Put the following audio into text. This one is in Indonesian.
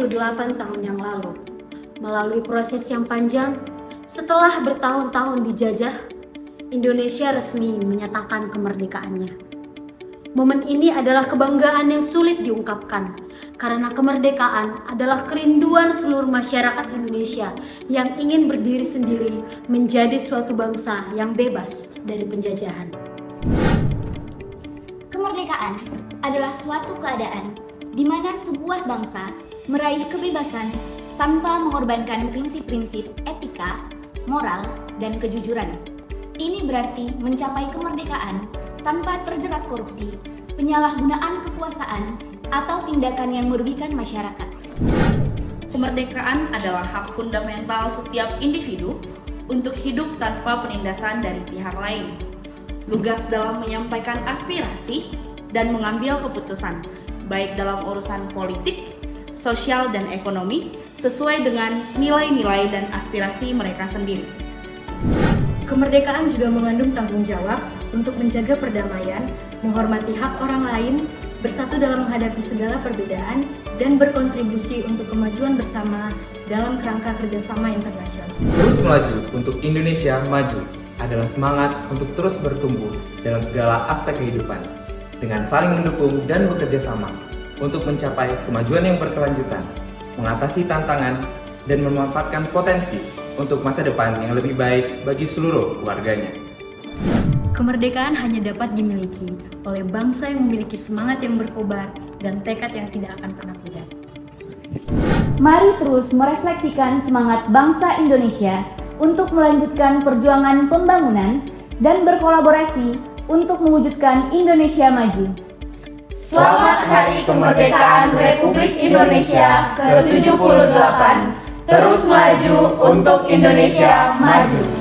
78 tahun yang lalu. Melalui proses yang panjang, setelah bertahun-tahun dijajah, Indonesia resmi menyatakan kemerdekaannya. Momen ini adalah kebanggaan yang sulit diungkapkan, karena kemerdekaan adalah kerinduan seluruh masyarakat Indonesia yang ingin berdiri sendiri menjadi suatu bangsa yang bebas dari penjajahan. Kemerdekaan adalah suatu keadaan di mana sebuah bangsa meraih kebebasan tanpa mengorbankan prinsip-prinsip etika, moral, dan kejujuran. Ini berarti mencapai kemerdekaan tanpa terjerat korupsi, penyalahgunaan kekuasaan, atau tindakan yang merugikan masyarakat. Kemerdekaan adalah hak fundamental setiap individu untuk hidup tanpa penindasan dari pihak lain, lugas dalam menyampaikan aspirasi dan mengambil keputusan, baik dalam urusan politik, sosial, dan ekonomi, sesuai dengan nilai-nilai dan aspirasi mereka sendiri. Kemerdekaan juga mengandung tanggung jawab untuk menjaga perdamaian, menghormati hak orang lain, bersatu dalam menghadapi segala perbedaan, dan berkontribusi untuk kemajuan bersama dalam kerangka kerjasama internasional. Terus melaju untuk Indonesia maju adalah semangat untuk terus bertumbuh dalam segala aspek kehidupan, dengan saling mendukung dan bekerja sama untuk mencapai kemajuan yang berkelanjutan, mengatasi tantangan, dan memanfaatkan potensi untuk masa depan yang lebih baik bagi seluruh warganya. Kemerdekaan hanya dapat dimiliki oleh bangsa yang memiliki semangat yang berkobar dan tekad yang tidak akan pernah pudar. Mari terus merefleksikan semangat bangsa Indonesia untuk melanjutkan perjuangan pembangunan dan berkolaborasi untuk mewujudkan Indonesia maju. Selamat Hari Kemerdekaan Republik Indonesia ke-78. Terus melaju untuk Indonesia maju.